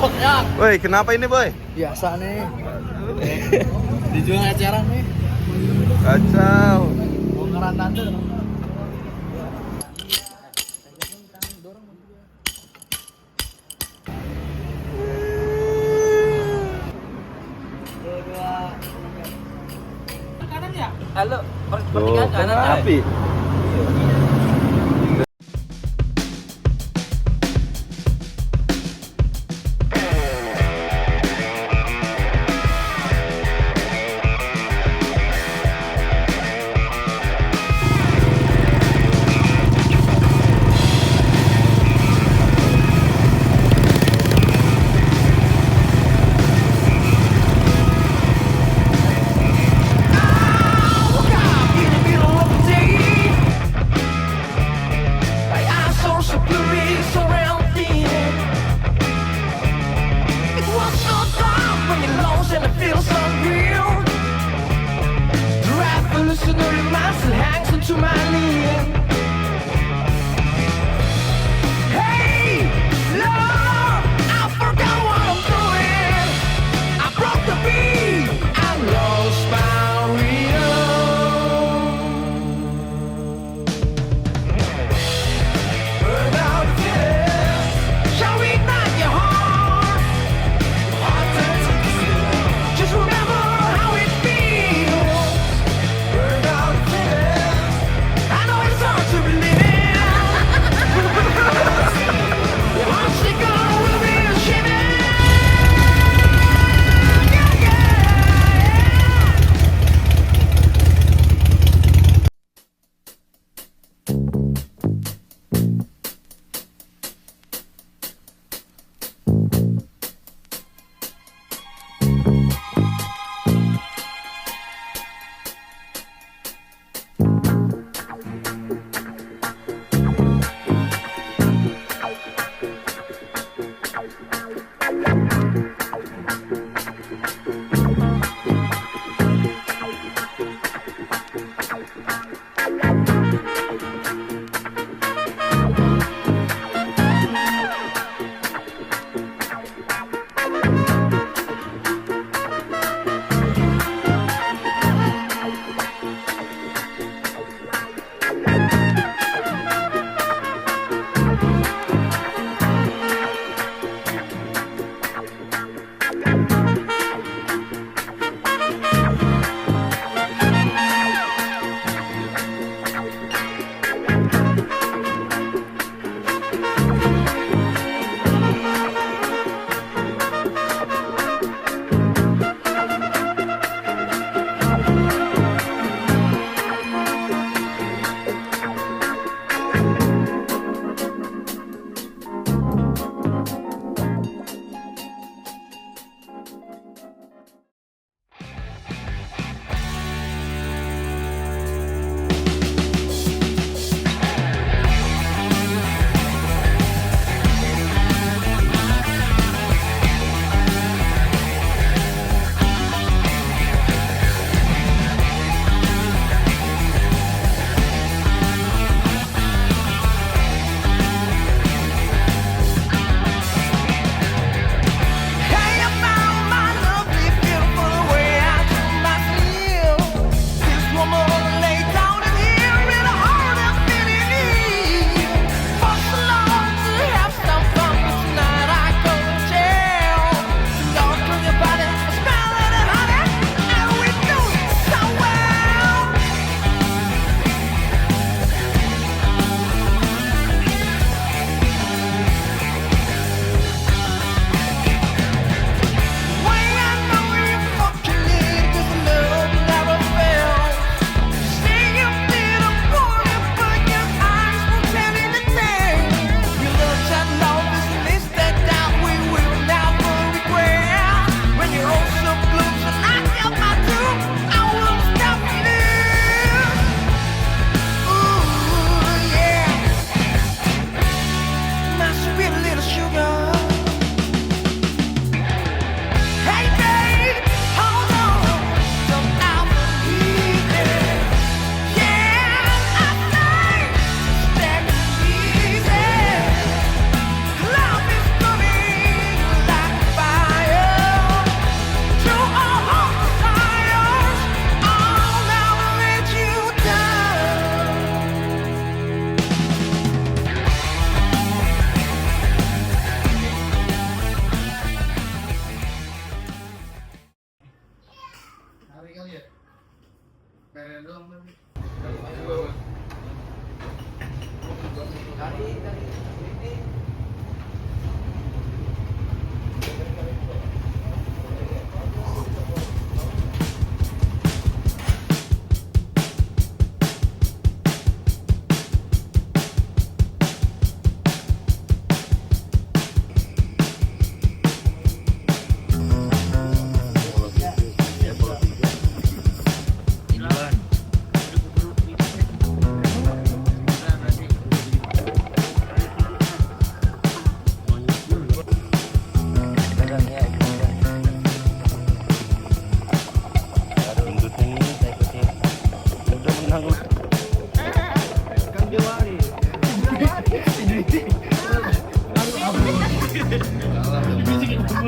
Woi, kenapa ini, boy? Biasa nih. Dijual eceran nih. Kacau. Bongkaran tante. Kanan ya? Halo, Tuh, kanan ya? api.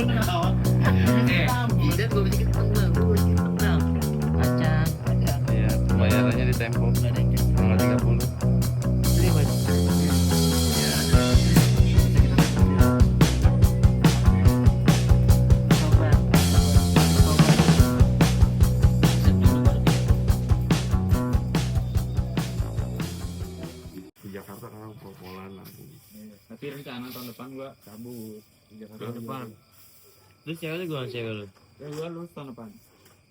Tidak, gue bikin tenang, kacang. Iya, pembayarannya di Tempo. Nggak ada yang kayak Tanggal 30. beli baju. Di Jakarta kan pol-polan langsung. Tapi rencana tahun depan gua cabut di Jakarta. Tahun depan. Terus cewek lu gimana cewek lu? Ya gua lulus tahun depan.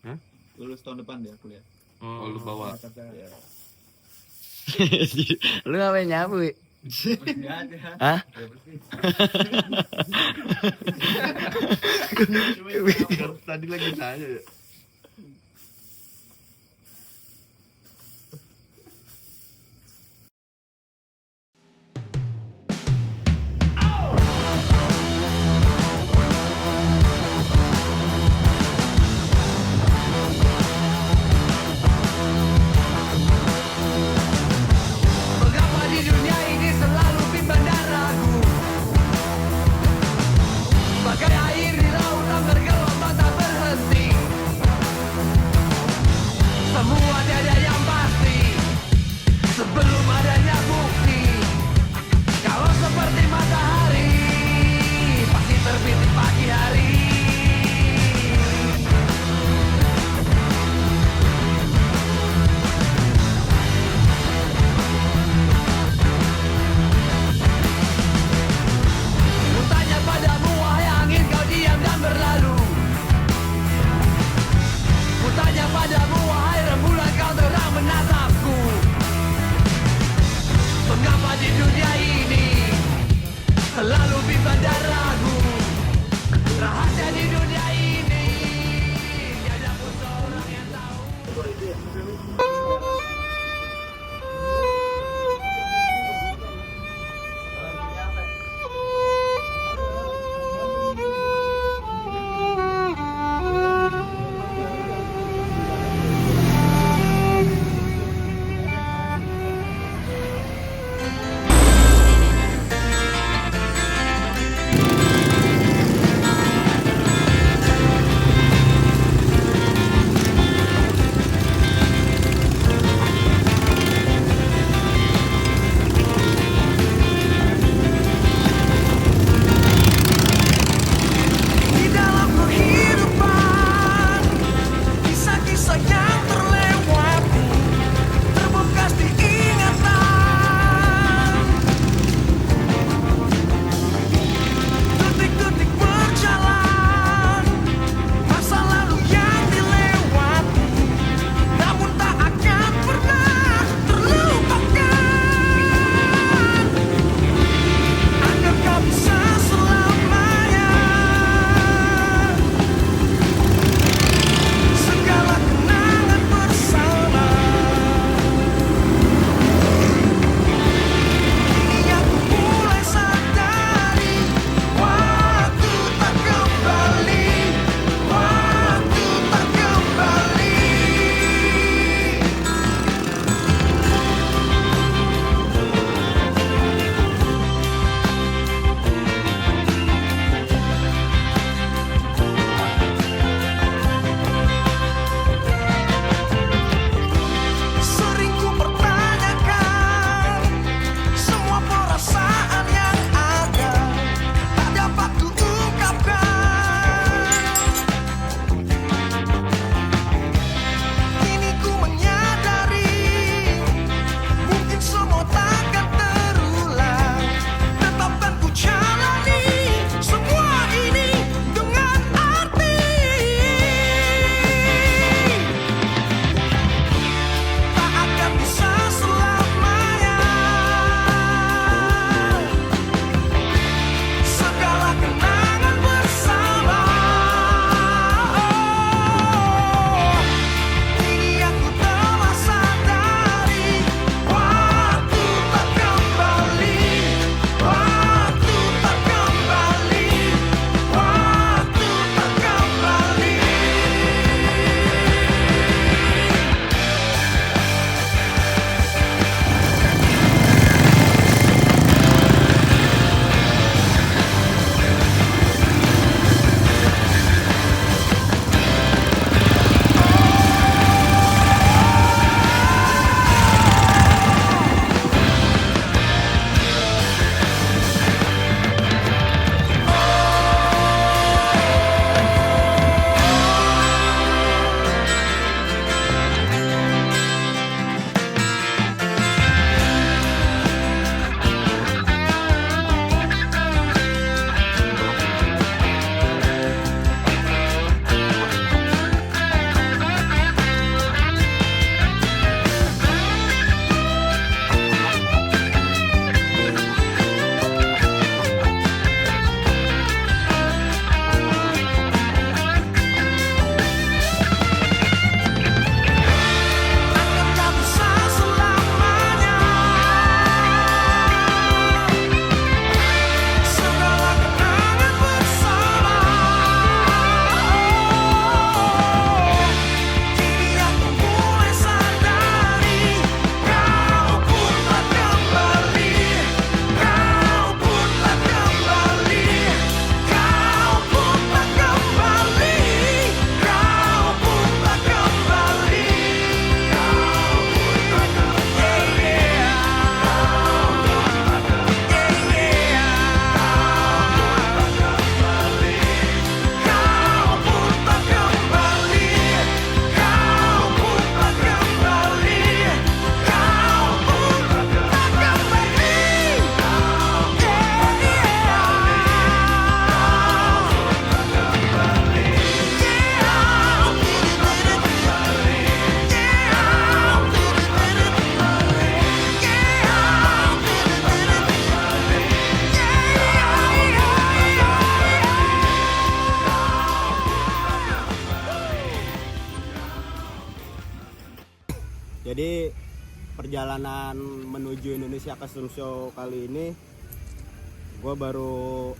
Hah? Lulus tahun depan dia kuliah. Oh, lu bawa. Ya. Lu ngapain nyabu? Enggak ada. Hah? Tadi lagi tanya ya. Mengapa di dunia ini selalu bimbang dan ragu? Bagai air di lautan bergelombang tak berhenti. Jadi perjalanan menuju Indonesia Custom Show kali ini gue baru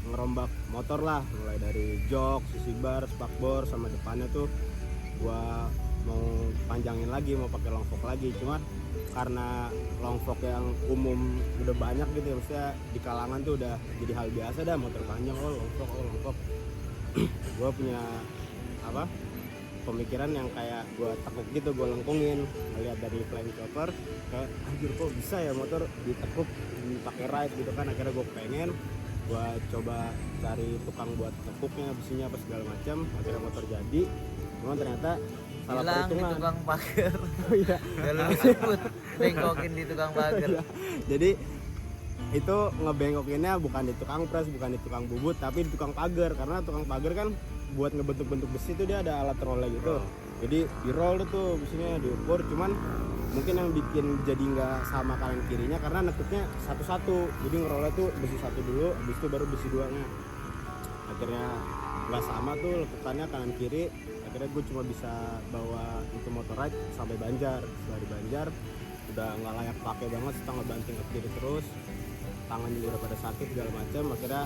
ngerombak motor lah, mulai dari jok, sisi bar, spakbor sama depannya tuh gue mau panjangin lagi, mau pakai long fork lagi. Cuma karena long fork yang umum udah banyak gitu ya, maksudnya di kalangan tuh udah jadi hal biasa dah, motor panjang long fork. Gue punya pemikiran yang kayak gue tekuk gitu, gue lengkungin, ngeliat dari flying chopper kayak anjir kok bisa ya motor ditekuk dipakai ride gitu kan. Akhirnya gue pengen, gue coba cari tukang buat tekuknya, besinya apa segala macam. Akhirnya motor jadi, cuma ternyata salah Bilang di perhitungan. tukang pagar. Oh iya. Gak lu sebut, bengkokin di tukang pagar. Jadi itu ngebengkokinnya bukan di tukang pres, bukan di tukang bubut, tapi di tukang pagar. Karena tukang pagar kan buat ngebentuk-bentuk besi itu dia ada alat roller gitu. Jadi di roll itu besinya diukur, cuman mungkin yang bikin jadi nggak sama kanan kirinya karena nekuknya satu-satu. Jadi ngerollnya tuh besi satu dulu, habis itu baru besi duanya. Akhirnya nggak sama tuh lekukannya kanan kiri. Akhirnya gue cuma bisa bawa itu motor ride sampai Banjar. Setelah di Banjar udah nggak layak pakai banget, setengah banting ke kiri terus, tangan juga udah pada sakit segala macam. Akhirnya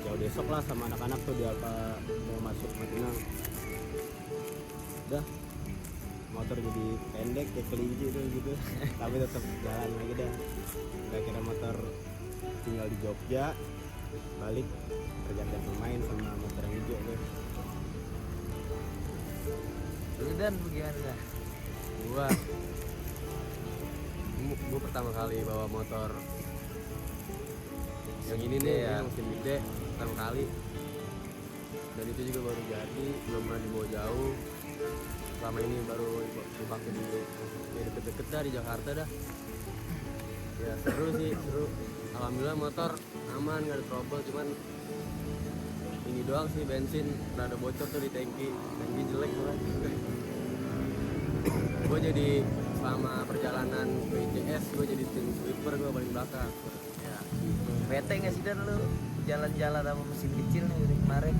jauh besok lah sama anak-anak tuh dia mau masuk Madinah. Udah motor jadi pendek kayak kelinci tuh gitu tapi tetap jalan lagi dah. Kira-kira motor tinggal di Jogja, balik pergantian pemain sama motor yang hijau tuh. Lu Dan bagaimana dah? Gua pertama kali bawa motor yang ini nih ya, mesin gede pertama kali, dan itu juga baru jadi, belum pernah dibawa jauh. Selama ini baru dipakai di deket-deket dah di Jakarta dah. Ya seru sih, seru. Alhamdulillah motor aman, nggak ada trouble. Cuman ini doang sih, bensin rada bocor tuh di tangki jelek banget. Gue jadi selama perjalanan ke ICS gue jadi tim sweeper, gue paling belakang. Ya. Bete nggak sih Dan lu jalan-jalan sama mesin kecil nih dari kemarin?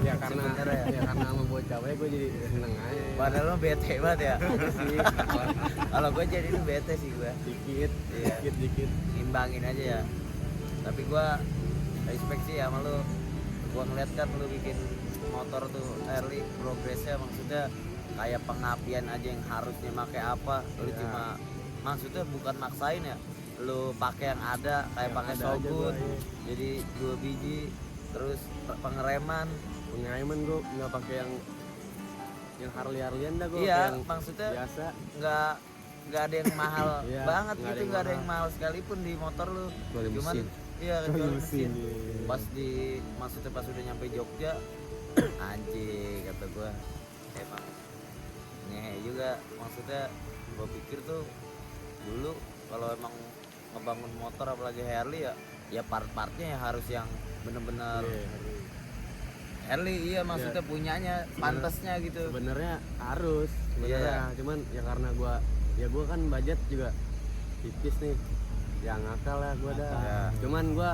Ya karena Sebenernya ya karena sama bocah cewek gue jadi seneng aja. Padahal lo bete banget ya. Sih, Kalau gue jadi itu bete sih gue. dikit, Iya. dikit. Imbangin aja ya. Tapi gue respect sih sama lu. Gue ngeliat kan lu bikin motor tuh early progressnya, maksudnya kayak pengapian aja yang harusnya pakai apa, lu Ya. cuma maksudnya bukan maksain ya. Lu pakai yang ada kayak Yang pakai ada aja sogut. gua, iya. Jadi 2 biji, terus pengereman. Pengereman gue nggak pakai yang Harley-Harleyan dah, gue Iya, yang maksudnya biasa. nggak ada yang mahal Iya, banget nggak ada gitu, yang nggak ada yang mahal. mahal sekalipun di motor lu. Kecuali Cuman mesin. iya kecuali mesin. Iya. Pas maksudnya pas udah nyampe Jogja, anjing kata gua, emang ngehe juga. Maksudnya gua pikir tuh dulu kalau emang ngebangun motor apalagi Harley ya part-partnya ya harus yang bener-bener Harley, iya maksudnya punyanya pantasnya gitu. Sebenarnya harus sebenarnya, cuman ya karena gue kan budget juga tipis nih, ya ngakal lah gue dah. Ya. Cuman gue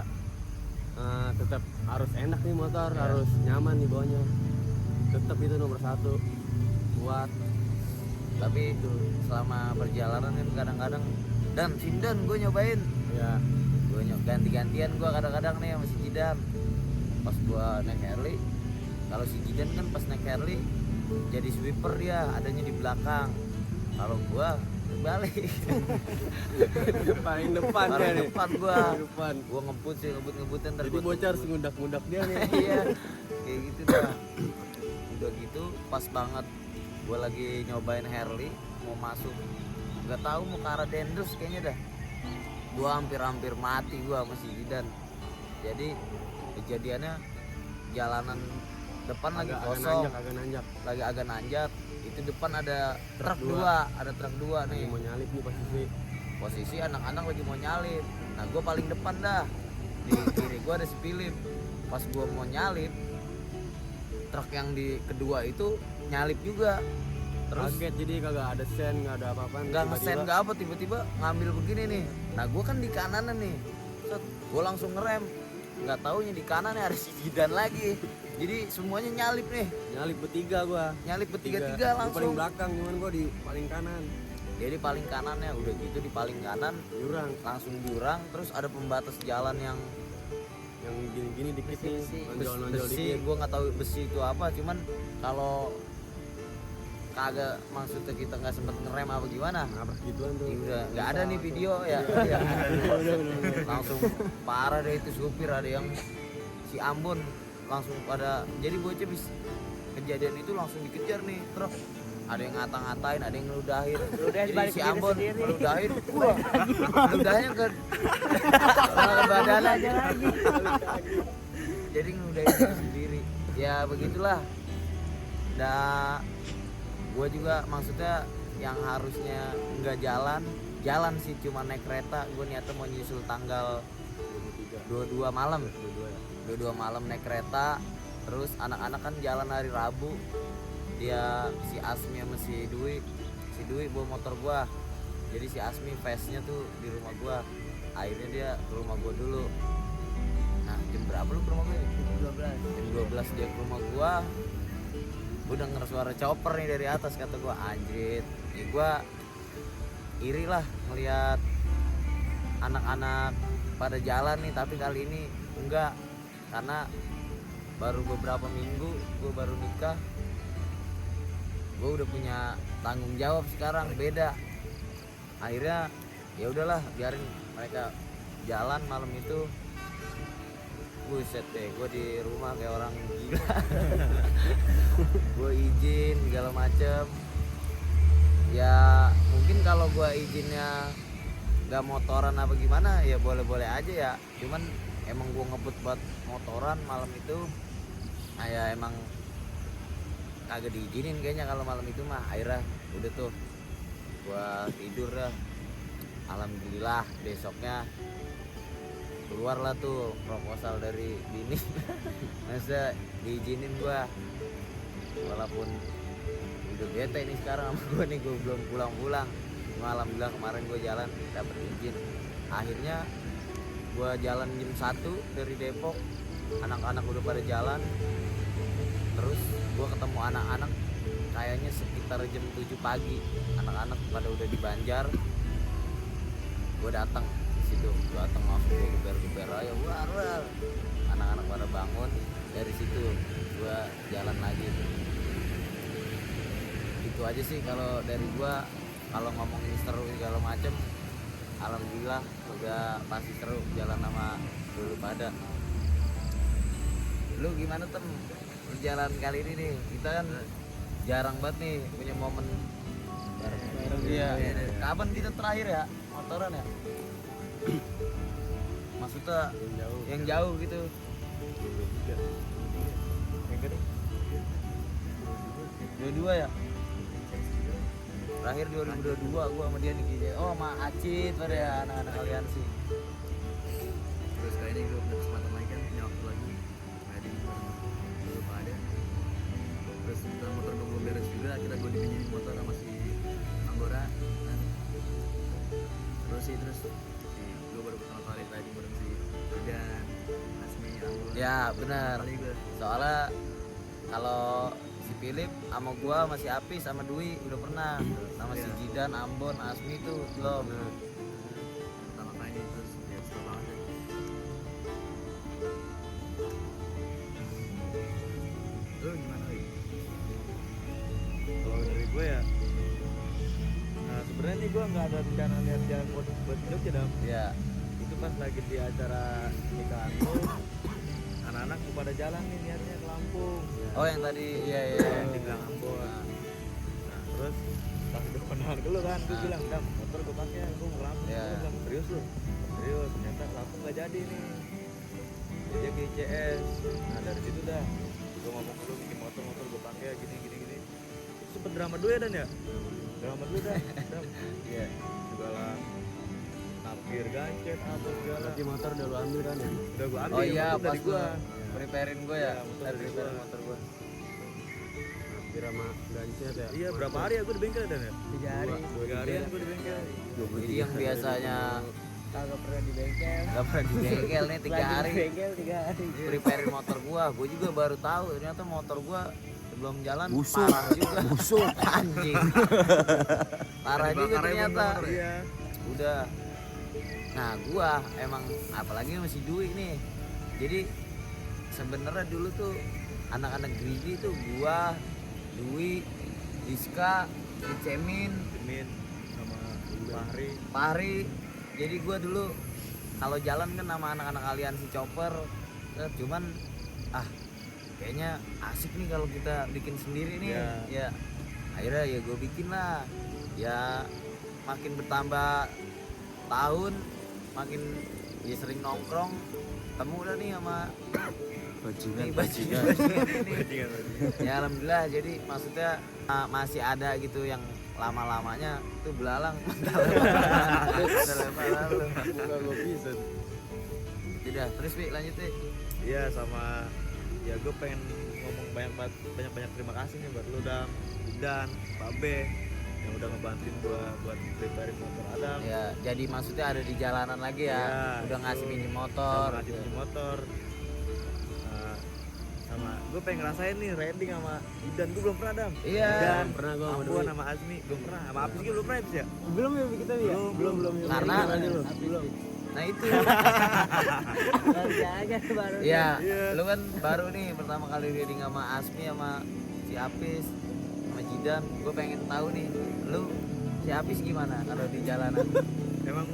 tetap harus enak nih motor, harus nyaman nih bawanya, tetap itu nomor 1 buat. Tapi selama perjalanan kan kadang-kadang dan Sindan gue nyobain, Ya gue ganti-gantian gue kadang-kadang nih sama si Jidan. Pas gue naik Harley, kalau si Jidan kan pas naik Harley jadi sweeper, dia adanya di belakang. Kalau gue balik paling depan paling ya nih. depan gue Depan. ngebut-ngebutin ntar Jadi gua bocah harus tunggu. ngundak-ngundak dia nih. Iya kayak gitu dah. Udah gitu pas banget gue lagi nyobain Harley mau masuk, nggak tahu mau ke arah Dendus kayaknya dah, gue hampir mati gue sama si Jidan. Jadi kejadiannya jalanan depan lagi kosong, lagi agak nanjak. Itu depan ada truk dua, Lagi nih. mau nyalip nih Posisi anak-anak lagi mau nyalip. Nah gue paling depan dah, di kiri gue ada si Philip. Pas gue mau nyalip, truk yang di kedua itu nyalip juga. Terus kaget, jadi kagak ada sen, nggak ada apa-apa. nggak ngesen nggak apa, tiba-tiba ngambil begini nih. Nah gue kan di kanan nih, gue langsung ngerem, nggak taunya di kanan ada si Jidan lagi. Jadi semuanya nyalip nih, Nyalip bertiga gua. nyalip Gua bertiga-tiga paling langsung. belakang, cuman gua di paling kanan. Jadi paling kanannya udah gitu di paling kanan Jurang langsung jurang, terus ada pembatas jalan yang yang gini-gini dikit nih, nonjol-nonjol besi. dikit. Gue nggak tahu besi itu apa, cuman kalau kagak maksudnya kita nggak sempet ngerem apa gimana. Nabrak gituan tuh. Ya udah nggak ada nih video ya. Iya. Langsung parah deh itu supir, ada yang si Ambon langsung pada, jadi bocah bis kejadian itu langsung dikejar nih truk, ada yang ngata-ngatain, ada yang ngeludahin. Jadi si Ambon ngeludahin, wah ngeludahnya ke malah ke badan aja lagi. Jadi ngeludahin diri sendiri. Ya begitulah. Nah, gue juga maksudnya yang harusnya nggak jalan sih, cuma naik kereta. Gue niatnya mau nyusul tanggal 22 malam. 22 malam naik kereta. Terus anak-anak kan jalan hari Rabu. Dia si Asmi sama si Dwi bawa motor gua. Jadi si Asmi face-nya tuh di rumah gua. Akhirnya dia ke rumah gua dulu. Nah, jam berapa lu ke rumah gua? Jam 12 dia ke rumah gua. Gua denger suara chopper nih dari atas, kata gua anjrit. Ya gua iri lah ngelihat anak-anak pada jalan nih, tapi kali ini enggak. Karena baru beberapa minggu gue baru nikah, gue udah punya tanggung jawab sekarang, beda. Akhirnya ya udahlah, biarin mereka jalan malam itu. Buset deh, gue di rumah kayak orang gila. Gue izin segala macem. Ya mungkin kalau gue izinnya nggak motoran apa gimana ya boleh-boleh aja ya. Cuman emang gue ngebut buat motoran malam itu, ya emang kagak diizinin kayaknya kalau malam itu mah. Akhirnya udah tuh gua tidur dah. Alhamdulillah besoknya keluar lah tuh proposal dari bini. Masa diizinin gua, walaupun udah bete ini sekarang sama gua nih, gua belum pulang-pulang. Cuma alhamdulillah kemarin gua jalan dapet izin. Akhirnya gua jalan jam 1 dari Depok, anak-anak udah pada jalan. Terus gua ketemu anak-anak kayaknya sekitar jam 7 pagi. Anak-anak pada udah di Banjar. Gua datang di situ, gua datang langsung gua geber-geber aja, war. Anak-anak pada bangun. Dari situ gua jalan lagi. Itu aja sih kalau dari gua. Kalau ngomongin seru segala macem, alhamdulillah udah pasti seru jalan sama dulu pada. Lu gimana tem perjalanan kali ini nih? Kita kan jarang banget nih punya momen bareng. Iya. Kapan kita terakhir ya motoran ya? Maksudnya yang jauh gitu. Dua ya? Terakhir 2022 gua sama dia nih kayaknya. Oh sama Acit pada ya, anak-anak aliansi. Terus kali ini gue punya kesempatan lagi kan, punya waktu lagi riding dulu pada. Terus setelah motor gue belum beres juga, akhirnya gue dipinjemin motor sama si Anggora kan. Terus gue baru pertama kali riding bareng si Jidan, Asmi, Ambon. Ya benar. Kali gue Soalnya kalau si Philip sama gua masih Apis sama Dwi udah pernah, sama si Jidan, Ambon, Asmi tuh belum. pertama kali terus ya seru banget deh. Lu gimana lagi? Kalau dari gue ya, nah sebenarnya nih gue nggak ada rencana lihat jalan buat Jogja dam. Ya. Itu pas lagi di acara nikahan lu, anak-anak tuh pada jalan nih niatnya ke Lampung. Oh yang tadi, iya. Yang di Gang Ambon. Nah terus pas udah kenalan ke lu kan, gue Nah. bilang dam motor gue pakai, gue mau ke Lampung. Iya. Gue bilang serius lu? Serius. Ternyata ke Lampung nggak jadi nih. Dia ke ICS. Nah dari situ dah gue ngomong ke lu bikin motor gue pakai gini. Itu sempet drama dulu ya Dan ya? Drama dulu dah. Dam. Iya. Segala tapir gancet apa segala. Berarti motor udah lu ambil kan ya? Udah gue ambil Oh iya, motor pas dari gua. preparein gua ya. Iya, motor Dari dari prepare gua. motor gua. Hampir sama gancet ya? Iya, berapa hari ya gue di bengkel Dan ya? 3 hari. 3 harian gue di bengkel. Jadi yang biasanya Kagak pernah di bengkel. Gak pernah di bengkel nih 3 hari. Di bengkel 3 hari. Prepare motor gua juga baru tahu ternyata motor gua sebelum jalan Busuk. parah juga. Busuk anjing. Parah juga ternyata. Iya. Udah. Nah, gua emang apalagi masih Dwi nih. Jadi sebenarnya dulu tuh anak-anak Grigi tuh gua, Dwi, Rizka, Cemin, sama Fahri. Pari. Jadi gua dulu kalau jalan kan sama anak-anak aliansi chopper, cuman kayaknya asik nih kalau kita bikin sendiri nih. Iya. Ya akhirnya ya gue bikin lah. Ya makin bertambah tahun makin ya sering nongkrong, ketemu udah nih sama bajingan ini. Ya alhamdulillah, jadi maksudnya masih ada gitu yang lama-lamanya tuh belalang. Enggak gua bisa. Tidak, terus Wi lanjut Wi. Iya, sama ya gue pengen ngomong banyak terima kasih nih buat lu dan Babe yang udah ngebantuin gua buat prepare motor Adam. Ya, jadi maksudnya ada di jalanan lagi ya. Iya, Udah itu. ngasih pinjem Udah motor. ngasih pinjem motor. Sama gue pengen ngerasain nih riding sama Idan, gue belum pernah Dam. Iya. Dan Pernah gua sama Ambon Dwi. sama Azmi belum pernah, sama Apis juga belum pernah ya? Belum ya kita ya? Belum. Karena belum. nah itu. Baru aja baru. Iya, Iya. lu kan baru nih pertama kali riding sama Asmi sama si Apis sama Jidan. Gue pengen tahu nih, lu si Apis gimana kalau di jalanan? Emang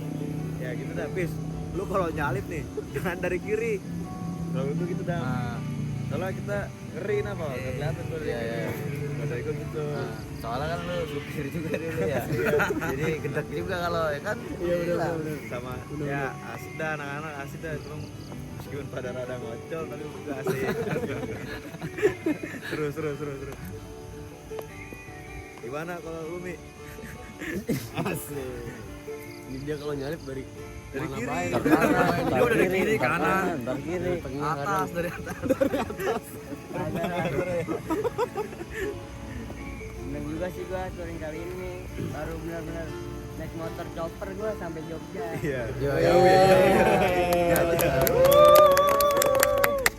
ya gitu dah, Pis. Lu kalau nyalip nih jangan dari kiri. Kalau lu gitu dah. Nah, Soalnya kita ngeri apa? Nggak kelihatan gue. Iya, iya. Kalau dari gue gitu. nah, soalnya kan lu supir juga dulu ya. Jadi gedek juga kalau ya kan. Iya Gila. benar. Sama ya asik dah, anak-anak asik dah, cuma meskipun pada rada ngocol tapi juga asik. Terus. Gimana kalau lu Mi? Asik. Ini dia kalau nyalip dari Dari mana kiri. baik. Dia udah dari kiri kanan. Dari kiri. Tengah Atas dari atas. Seneng juga sih gua touring kali ini nih. Baru benar-benar naik motor chopper gua sampai Jogja. Iya. Yo,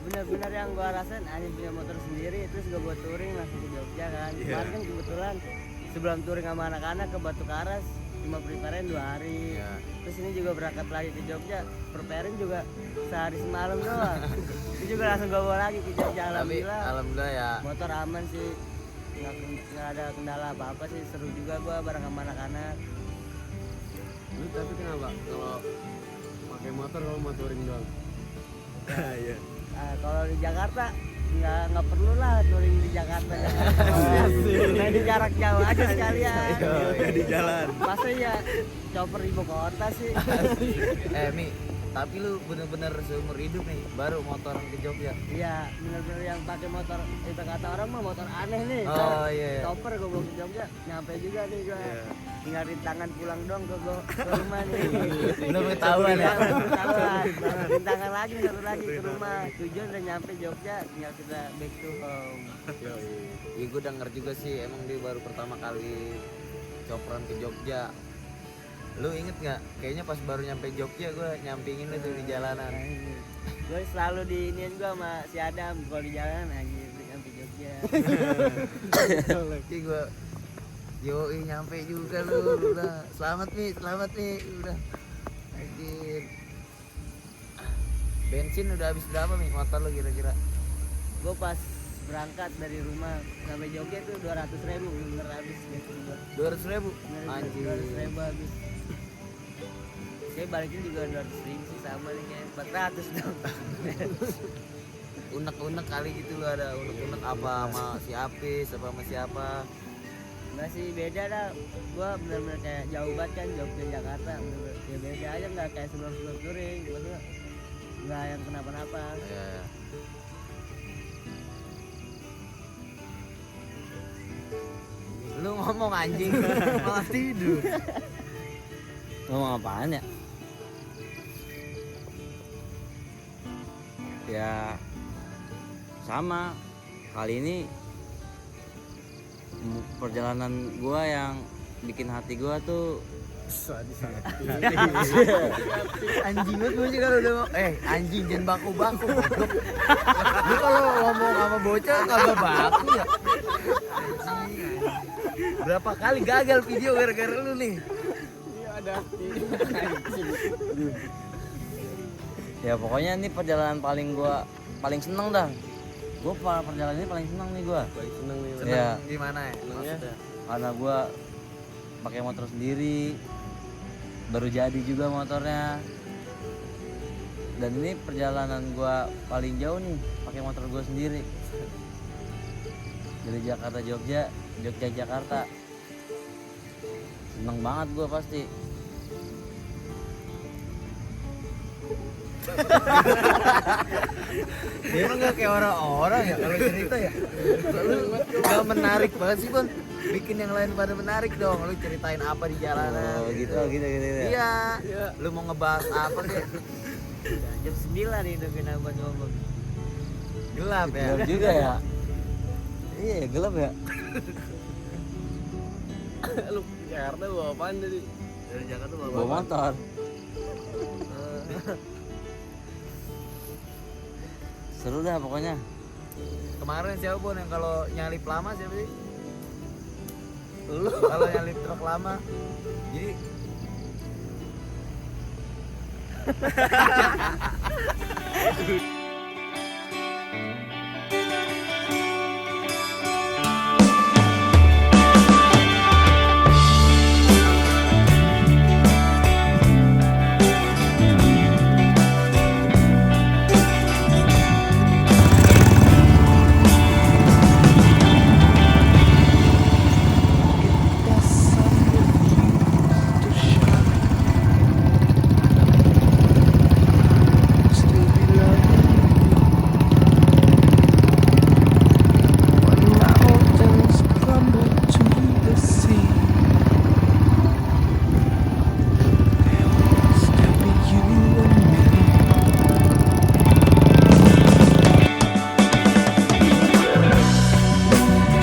Benar-benar yang gua rasain anjing punya motor sendiri, terus gua buat touring langsung ke Jogja kan. Iya. Kemarin kan kebetulan sebelum touring sama anak-anak ke Batu Karas cuma preparein 2 hari. Iya. Terus ini juga berangkat lagi ke Jogja, preparein juga sehari semalam doang. Itu juga langsung gua bawa lagi ke Jogja. Tapi Alhamdulillah alhamdulillah ya. motor aman sih, nggak ada kendala apa-apa sih. Seru juga gua bareng sama anak-anak. Lu tapi kenapa kalau pakai motor kalau mau touring doang? Iya. Kalau di Jakarta nggak perlu lah touring di Jakarta. Nah di jarak jauh aja sekalian. Iya, di jalan. Masa ya chopper ibu kota sih. Mi, tapi lu bener-bener seumur hidup nih baru motor ke Jogja. Iya bener-bener yang pakai motor itu kata orang mah motor aneh nih. Oh iya. Chopper gue bawa ke Jogja, nyampe juga nih gua. Iya. Tinggal rintangan pulang dong ke rumah nih. Belum ketahuan ya. Ketahuan. Rintangan lagi satu lagi ke rumah. Tujuan udah nyampe Jogja, tinggal kita back to home. Iya, gue denger juga sih emang dia baru pertama kali chopperan ke Jogja. Lu inget nggak? Kayaknya pas baru nyampe Jogja gue nyampingin itu di jalanan. Gue selalu di inian gue sama si Adam kalau di jalan anjir nyampe Jogja. Jadi gue yoi nyampe juga lu udah selamat nih udah anjir. Bensin udah habis berapa nih motor lu kira-kira? Gue pas berangkat dari rumah sampai Jogja tuh 200.000 bener habis bensin gue. 200.000? Anjir. 200.000 habis. Saya balikin juga 200.000 sih sama nih kayak 400 dong. Unek-unek kali gitu lu ada unek-unek apa sama si Apis apa sama siapa? Enggak sih beda dah. Gua bener-bener kayak jauh banget kan Jogja Jakarta. Bener-bener ya beda aja nggak kayak sebelum touring. Maksudnya nggak yang kenapa-napa. Ya. Lu ngomong anjing malah tidur. Ngomong apaan ya? Ya sama kali ini perjalanan gua yang bikin hati gua tuh Anjing banget gue sih kalau udah anjing jangan baku-baku goblok. Lu kalau ngomong sama bocah kagak baku ya. Anjing. Berapa kali gagal video gara-gara lu nih. Ya pokoknya ini perjalanan paling seneng dah. Gue perjalanan ini paling seneng nih gue. Paling seneng nih. Ya Gimana ya? Maksudnya? karena gue pakai motor sendiri, baru jadi juga motornya. Dan ini perjalanan gue paling jauh nih pakai motor gue sendiri. Dari Jakarta Jogja, Jogja Jakarta. Seneng banget gue pasti. Dia emang gak kayak orang-orang ya kalau cerita ya. Lu gak menarik banget sih Bon. Bikin yang lain pada menarik dong. Lu ceritain apa di jalanan. Oh gitu ya. Iya. Lu mau ngebahas apa deh? Jam 9 nih udah kena buat ngomong. Gelap ya. Gelap juga ya. Iya gelap ya. Lu Jakarta bawa apaan tadi? Dari Jakarta bawa Bawa motor. Seru dah pokoknya. Kemarin siapa Bon yang kalau nyalip lama siapa sih? Lu kalau nyalip truk lama. Jadi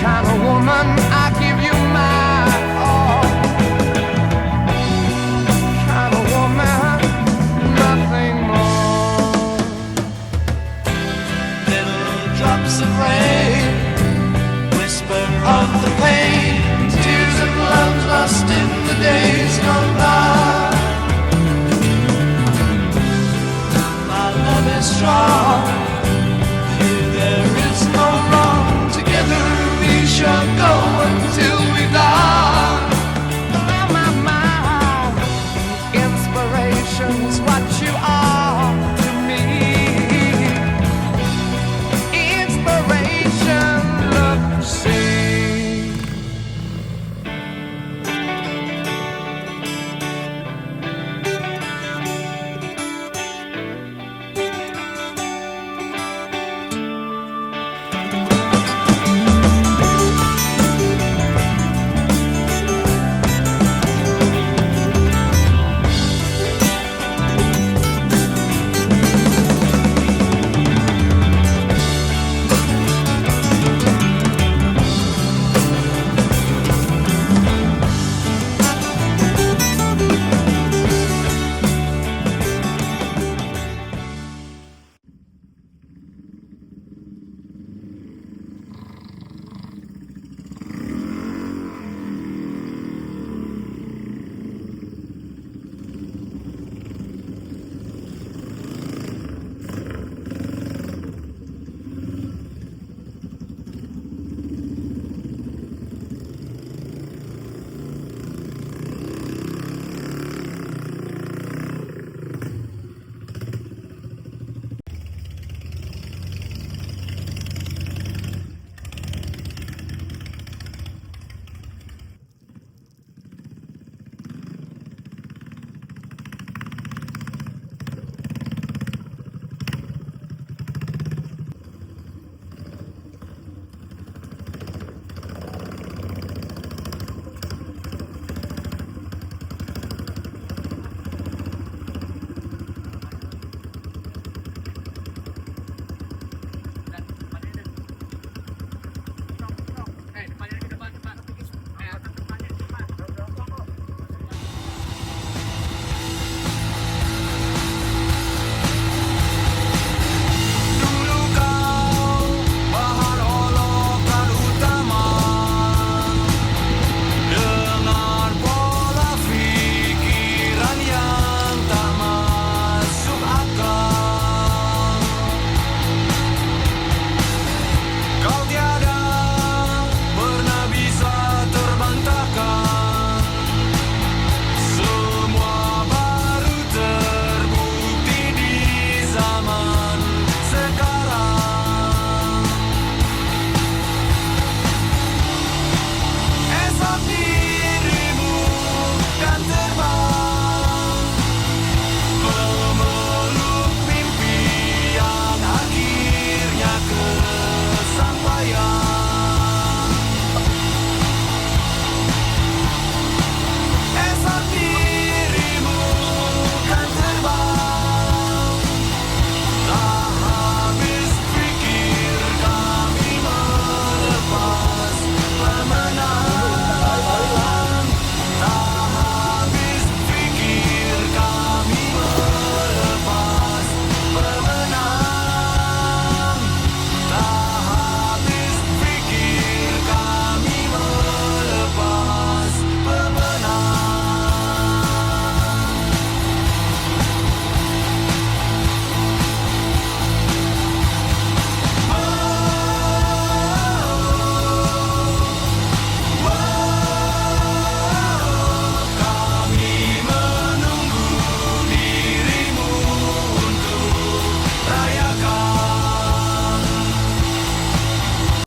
kind of woman, I give you my all. Kind of woman, nothing more. Little drops of rain, whisper of the pain, tears of love lost in the days gone by. My love is strong, here there is no wrong. Together we shall